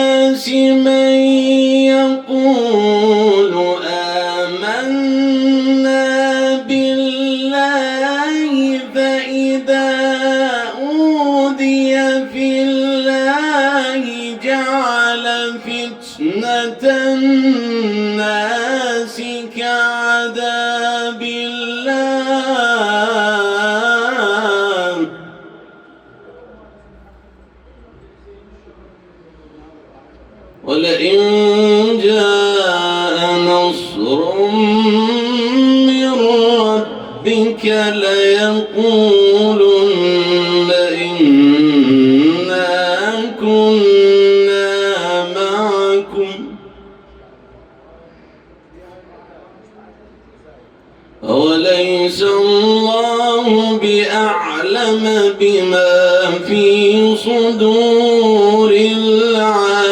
الناس من يقول آمنا بالله فإذا أوذي في الله جعل فتنة الناس كعذاب الله ولئن جاء نصر من ربك ليقولن إنا كنا معكم أوليس الله بأعلم بما في صدور العالمين